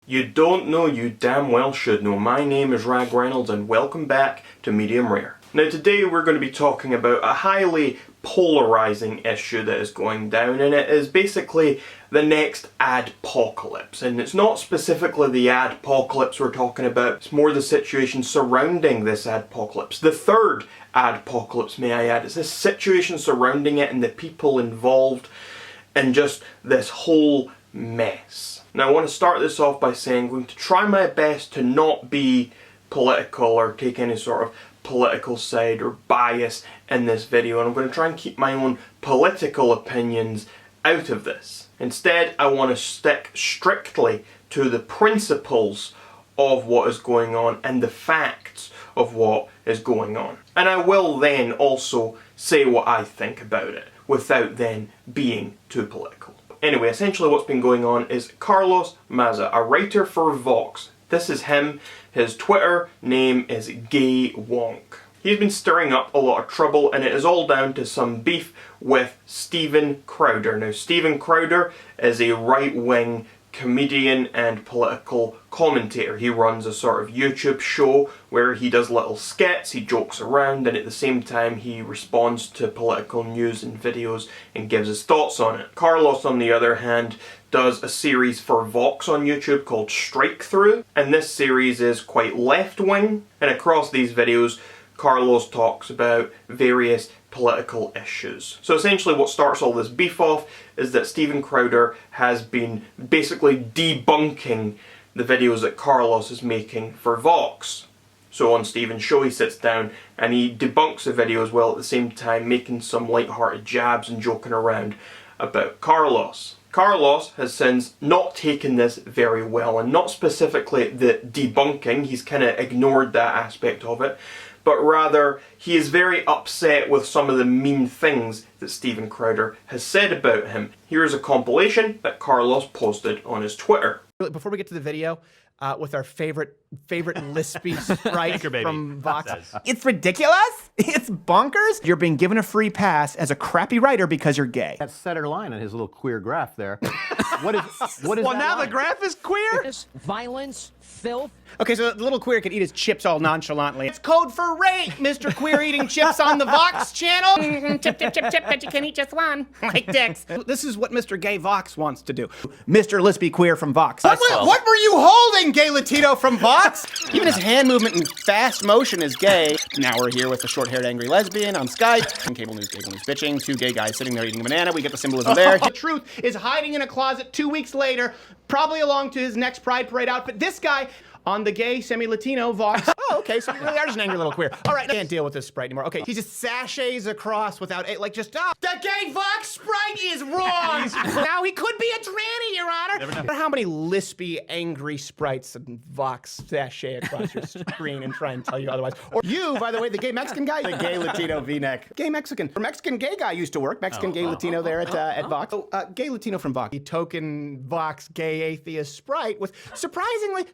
You don't know, you damn well should know. My name is Rag Reynolds and welcome back to Medium Rare. Now today we're going to be talking about a highly polarizing issue that is going down, and it is basically the next adpocalypse. And it's not specifically the adpocalypse we're talking about, it's more the situation surrounding this adpocalypse. The third adpocalypse, may I add. It's this situation surrounding it and the people involved and just this whole mess. Now I want to start this off by saying I'm going to try my best to not be political or take any sort of political side or bias in this video, and I'm going to try and keep my own political opinions out of this. Instead, I want to stick strictly to the principles of what is going on and the facts of what is going on. And I will then also say what I think about it without then being too political. Anyway, essentially what's been going on is Carlos Maza, a writer for Vox. This is him. His Twitter name is gaywonk. He's been stirring up a lot of trouble, and it is all down to some beef with stevencrowder. Now, stevencrowder is a right-wing comedian and political commentator. He runs a sort of YouTube show where he does little skits, he jokes around, and at the same time he responds to political news and videos and gives his thoughts on it. Carlos, on the other hand, does a series for Vox on YouTube called Strike Through, and this series is quite left-wing, and across these videos Carlos talks about various political issues. So essentially what starts all this beef off is that stevencrowder has been basically debunking the videos that Carlos is making for Vox. So on Steven's show he sits down and he debunks the videos while at the same time making some light-hearted jabs and joking around about Carlos. Carlos has since not taken this very well, and not specifically the debunking, he's kind of ignored that aspect of it, but rather he is very upset with some of the mean things that stevencrowder has said about him. Here's a compilation that Carlos posted on his Twitter. Before we get to the video, with our favorite lispy sprite from Vox. It's ridiculous! It's bonkers! You're being given a free pass as a crappy writer because you're gay. That center line on his little queer graph there. What is well, that now line? the graph is queer? Violence, filth. Okay, so the little queer could eat his chips all nonchalantly. It's code for rape, Mr. Queer eating chips on the Vox channel. Chip, chip, chip, chip, but you can eat just one. Like dicks. This is what Mr. Gay Vox wants to do. Mr. Lispy Queer from Vox. What were you holding, Gay Latino from Vox? Even his hand movement in fast motion is gay. Now we're here with the short-haired angry lesbian on Skype. And cable news bitching. Two gay guys sitting there eating a banana. We get the symbolism there. The truth is hiding in a closet 2 weeks later, probably along to his next Pride Parade outfit. This guy on the gay semi-Latino Vox. Oh, okay, so you really are just an angry little queer. All right, I can't deal with this Sprite anymore. Okay, he just sachets across without, like, just, the gay Vox Sprite is wrong! Now he could be a tranny, Your Honor! Never know. How many lispy, angry Sprites and Vox sachet across your screen and try and tell you otherwise. Or you, by the way, the gay Mexican guy, the gay Latino V-neck. Gay Mexican. Or Mexican gay guy used to work. Mexican gay Latino there at Vox. Oh, gay Latino from Vox. The token Vox gay atheist Sprite with surprisingly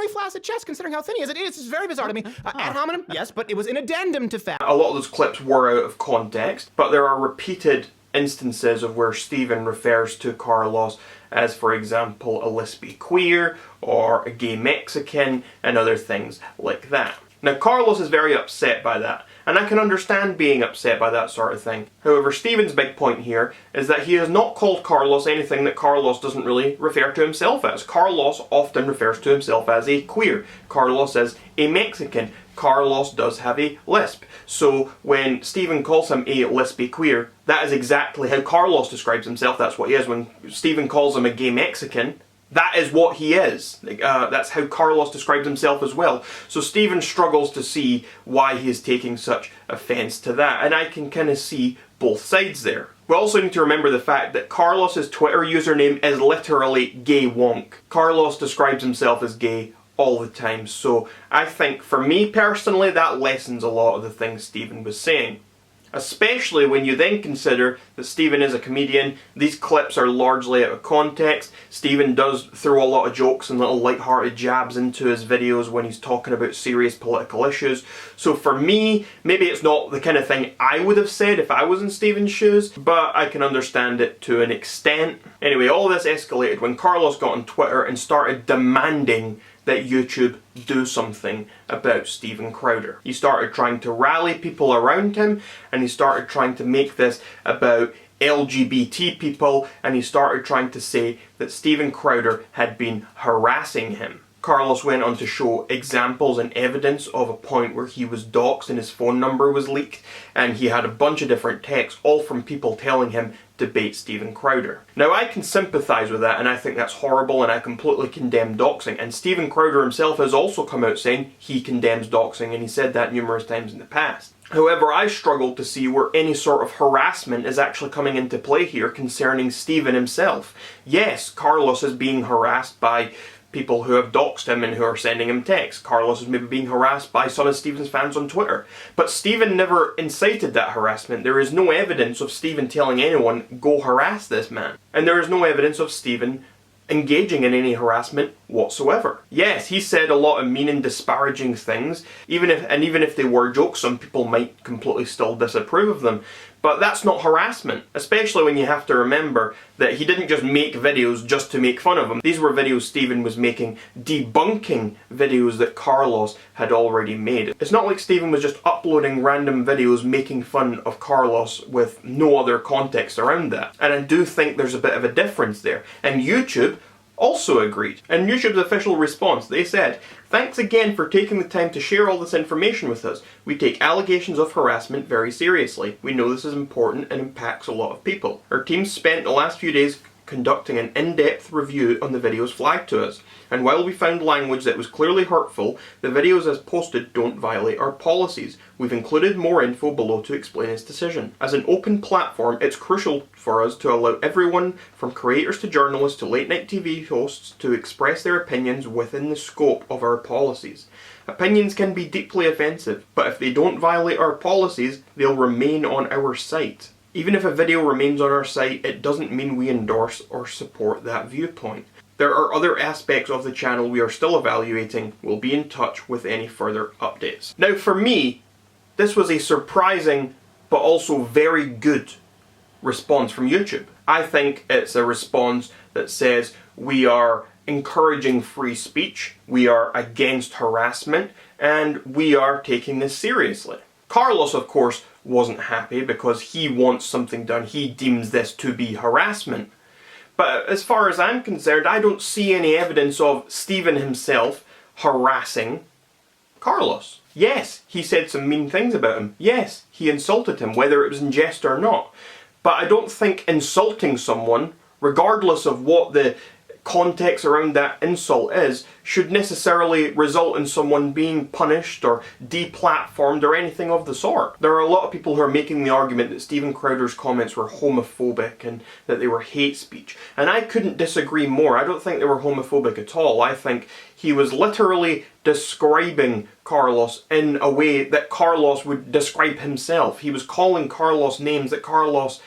flaccid chest, considering how thin he is. It is very bizarre to me. Ad hominem, yes, but it was an addendum to fact. A lot of those clips were out of context, but there are repeated instances of where Steven refers to Carlos as, for example, a lispy queer or a gay Mexican and other things like that. Now, Carlos is very upset by that, and I can understand being upset by that sort of thing. However, Steven's big point here is that he has not called Carlos anything that Carlos doesn't really refer to himself as. Carlos often refers to himself as a queer. Carlos is a Mexican. Carlos does have a lisp. So when Steven calls him a lispy queer, that is exactly how Carlos describes himself. That's what he is. When Steven calls him a gay Mexican, that is what he is. That's how Carlos describes himself as well. So Steven struggles to see why he is taking such offense to that, and I can kind of see both sides there. We also need to remember the fact that Carlos's Twitter username is literally gaywonk. Carlos describes himself as gay all the time, so I think for me personally that lessens a lot of the things Steven was saying. Especially when you then consider that Steven is a comedian. These clips are largely out of context. Steven does throw a lot of jokes and little light-hearted jabs into his videos when he's talking about serious political issues. So for me, maybe it's not the kind of thing I would have said if I was in Steven's shoes, but I can understand it to an extent. Anyway, all this escalated when Carlos got on Twitter and started demanding that YouTube do something about Steven Crowder. He started trying to rally people around him, and he started trying to make this about LGBT people, and he started trying to say that Steven Crowder had been harassing him. Carlos went on to show examples and evidence of a point where he was doxxed and his phone number was leaked, and he had a bunch of different texts, all from people telling him to bait Steven Crowder. Now, I can sympathise with that, and I think that's horrible, and I completely condemn doxing. And Steven Crowder himself has also come out saying he condemns doxing, and he said that numerous times in the past. However, I struggle to see where any sort of harassment is actually coming into play here concerning Steven himself. Yes, Carlos is being harassed by people who have doxed him and who are sending him texts. Carlos is maybe being harassed by some of Steven's fans on Twitter. But Steven never incited that harassment. There is no evidence of Steven telling anyone, go harass this man. And there is no evidence of Steven engaging in any harassment whatsoever. Yes, he said a lot of mean and disparaging things, even if they were jokes, some people might completely still disapprove of them. But that's not harassment, especially when you have to remember that he didn't just make videos just to make fun of him. These were videos Steven was making debunking videos that Carlos had already made. It's not like Steven was just uploading random videos making fun of Carlos with no other context around that. And I do think there's a bit of a difference there. And YouTube also agreed. In YouTube's official response, they said, "Thanks again for taking the time to share all this information with us. We take allegations of harassment very seriously. We know this is important and impacts a lot of people. Our team spent the last few days conducting an in-depth review on the videos flagged to us. And while we found language that was clearly hurtful, the videos as posted don't violate our policies. We've included more info below to explain its decision. As an open platform, it's crucial for us to allow everyone, from creators to journalists to late-night TV hosts, to express their opinions within the scope of our policies. Opinions can be deeply offensive, but if they don't violate our policies, they'll remain on our site. Even if a video remains on our site, it doesn't mean we endorse or support that viewpoint. There are other aspects of the channel we are still evaluating. We'll be in touch with any further updates." Now for me, this was a surprising but also very good response from YouTube. I think it's a response that says we are encouraging free speech, we are against harassment, and we are taking this seriously. Carlos, of course, wasn't happy because he wants something done. He deems this to be harassment. But as far as I'm concerned, I don't see any evidence of Steven himself harassing Carlos. Yes, he said some mean things about him. Yes, he insulted him, whether it was in jest or not. But I don't think insulting someone, regardless of what the context around that insult is, should necessarily result in someone being punished or deplatformed or anything of the sort. There are a lot of people who are making the argument that Steven Crowder's comments were homophobic and that they were hate speech. And I couldn't disagree more. I don't think they were homophobic at all. I think he was literally describing Carlos in a way that Carlos would describe himself. He was calling Carlos names that Carlos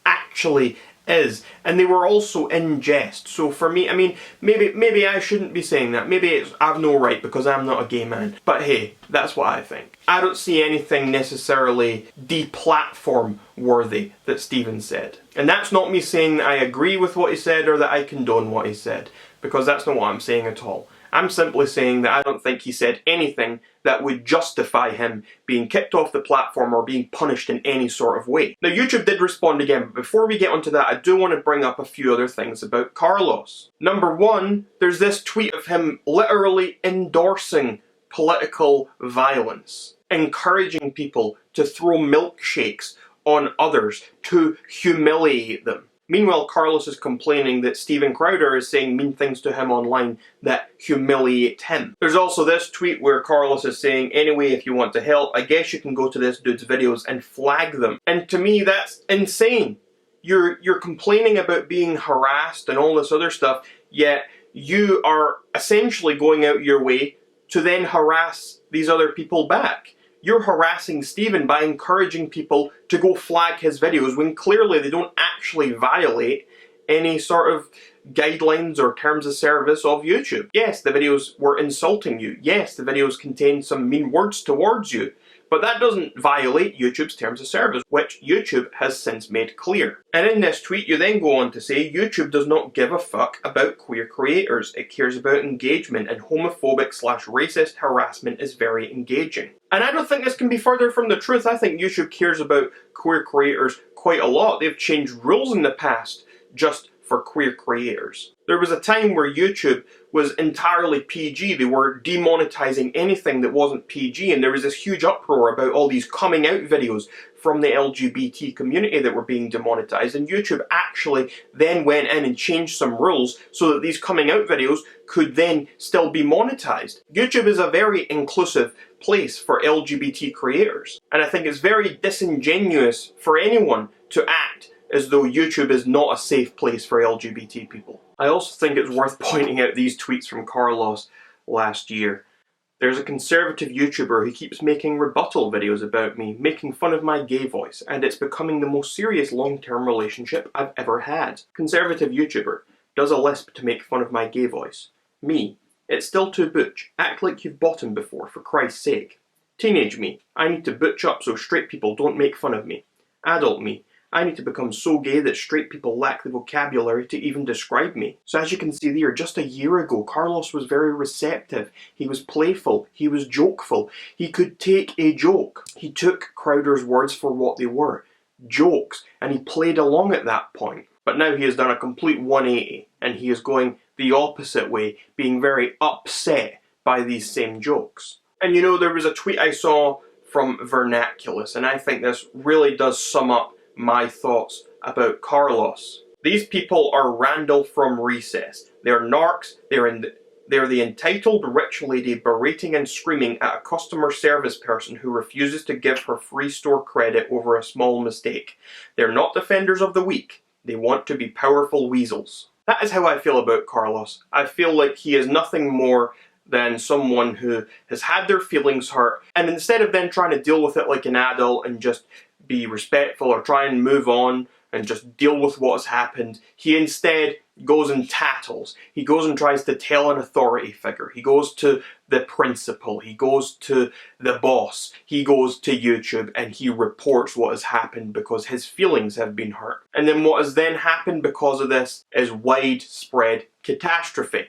actually is, and they were also in jest. So for me, I mean, maybe I shouldn't be saying that. Maybe I've no right because I'm not a gay man. But hey, that's what I think. I don't see anything necessarily deplatform worthy that Steven said. And that's not me saying that I agree with what he said or that I condone what he said, because that's not what I'm saying at all. I'm simply saying that I don't think he said anything that would justify him being kicked off the platform or being punished in any sort of way. Now, YouTube did respond again, but before we get onto that, I do want to bring up a few other things about Carlos. Number one, there's this tweet of him literally endorsing political violence, encouraging people to throw milkshakes on others, to humiliate them. Meanwhile, Carlos is complaining that Steven Crowder is saying mean things to him online that humiliate him. There's also this tweet where Carlos is saying, "Anyway, if you want to help, I guess you can go to this dude's videos and flag them." And to me, that's insane. You're complaining about being harassed and all this other stuff, yet you are essentially going out your way to then harass these other people back. you're harassing Steven by encouraging people to go flag his videos when clearly they don't actually violate any sort of guidelines or terms of service of YouTube. Yes, the videos were insulting you. Yes, the videos contained some mean words towards you. But that doesn't violate YouTube's terms of service, which YouTube has since made clear. And in this tweet, you then go on to say, YouTube does not give a fuck about queer creators. It cares about engagement, and homophobic/racist harassment is very engaging. And I don't think this can be further from the truth. I think YouTube cares about queer creators quite a lot. They've changed rules in the past just for queer creators. There was a time where YouTube was entirely PG. They were demonetizing anything that wasn't PG, and there was this huge uproar about all these coming out videos from the LGBT community that were being demonetized, and YouTube actually then went in and changed some rules so that these coming out videos could then still be monetized. YouTube is a very inclusive place for LGBT creators, and I think it's very disingenuous for anyone to act as though YouTube is not a safe place for LGBT people. I also think it's worth pointing out these tweets from Carlos last year. There's a conservative YouTuber who keeps making rebuttal videos about me, making fun of my gay voice, and it's becoming the most serious long-term relationship I've ever had. Conservative YouTuber does a lisp to make fun of my gay voice. Me, it's still too butch. Act like you've bottomed before, for Christ's sake. Teenage me, I need to butch up so straight people don't make fun of me. Adult me, I need to become so gay that straight people lack the vocabulary to even describe me. So as you can see there, just a year ago, Carlos was very receptive. He was playful. He was jokeful. He could take a joke. He took Crowder's words for what they were, jokes, and he played along at that point. But now he has done a complete 180, and he is going the opposite way, being very upset by these same jokes. And you know, there was a tweet I saw from Vernaculus, and I think this really does sum up my thoughts about Carlos. These people are Randall from Recess. They're narcs, they're the entitled rich lady berating and screaming at a customer service person who refuses to give her free store credit over a small mistake. They're not defenders of the weak. They want to be powerful weasels. That is how I feel about Carlos. I feel like he is nothing more than someone who has had their feelings hurt, and instead of then trying to deal with it like an adult and just be respectful or try and move on and just deal with what has happened, he instead goes and tattles. He goes and tries to tell an authority figure. He goes to the principal. He goes to the boss. He goes to YouTube and he reports what has happened because his feelings have been hurt. And then what has then happened because of this is widespread catastrophe.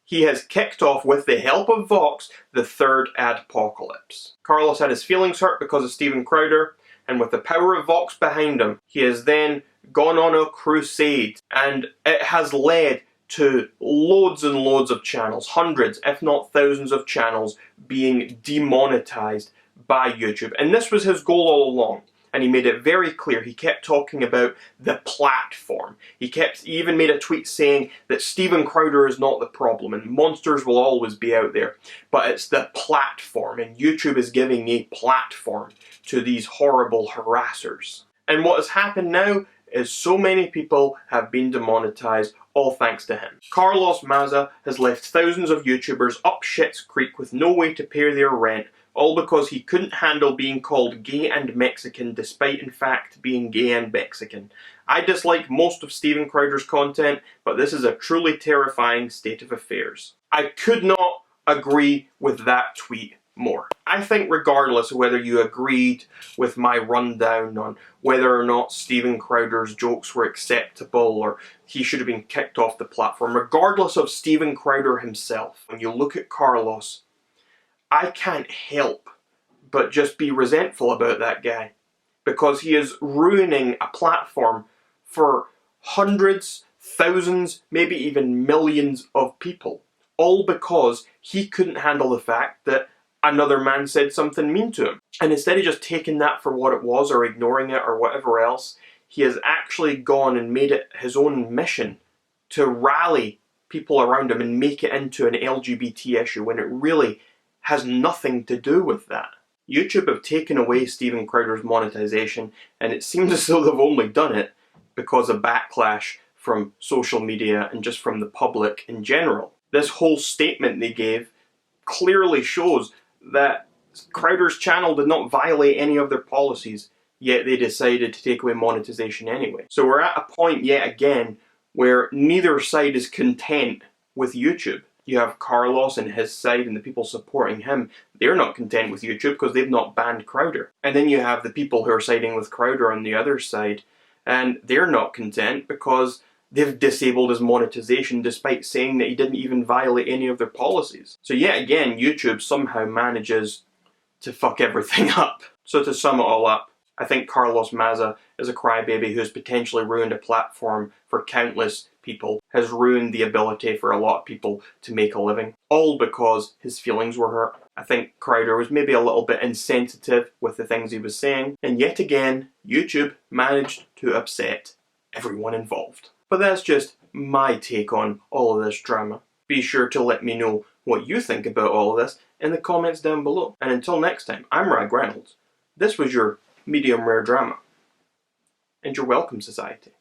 He has kicked off, with the help of Vox, the third Adpocalypse. Carlos had his feelings hurt because of Steven Crowder, and with the power of Vox behind him, he has then gone on a crusade, and it has led to loads and loads of channels, hundreds if not thousands of channels being demonetized by YouTube. And this was his goal all along, and he made it very clear. He kept talking about the platform. He even made a tweet saying that Steven Crowder is not the problem and monsters will always be out there, but it's the platform, and YouTube is giving a platform to these horrible harassers. And what has happened now is so many people have been demonetized, all thanks to him. Carlos Maza has left thousands of YouTubers up shit's creek with no way to pay their rent, all because he couldn't handle being called gay and Mexican, despite in fact being gay and Mexican. I dislike most of Steven Crowder's content, but this is a truly terrifying state of affairs. I could not agree with that tweet more. I think regardless of whether you agreed with my rundown on whether or not Steven Crowder's jokes were acceptable or he should have been kicked off the platform, regardless of Steven Crowder himself, when you look at Carlos, I can't help but just be resentful about that guy, because he is ruining a platform for hundreds, thousands, maybe even millions of people, all because he couldn't handle the fact that another man said something mean to him. And instead of just taking that for what it was or ignoring it or whatever else, he has actually gone and made it his own mission to rally people around him and make it into an LGBT issue when it really has nothing to do with that. YouTube have taken away Steven Crowder's monetization, and it seems as though they've only done it because of backlash from social media and just from the public in general. This whole statement they gave clearly shows that Crowder's channel did not violate any of their policies, yet they decided to take away monetization anyway. So we're at a point yet again where neither side is content with YouTube. You have Carlos and his side and the people supporting him. They're not content with YouTube because they've not banned Crowder. And then you have the people who are siding with Crowder on the other side, and they're not content because they've disabled his monetization despite saying that he didn't even violate any of their policies. So yet again, YouTube somehow manages to fuck everything up. So to sum it all up, I think Carlos Maza is a crybaby who's potentially ruined a platform for countless people, has ruined the ability for a lot of people to make a living, all because his feelings were hurt. I think Crowder was maybe a little bit insensitive with the things he was saying, and yet again, YouTube managed to upset everyone involved. But that's just my take on all of this drama. Be sure to let me know what you think about all of this in the comments down below. And until next time, I'm Rag Reynolds. This was your medium rare drama. And you're welcome, society.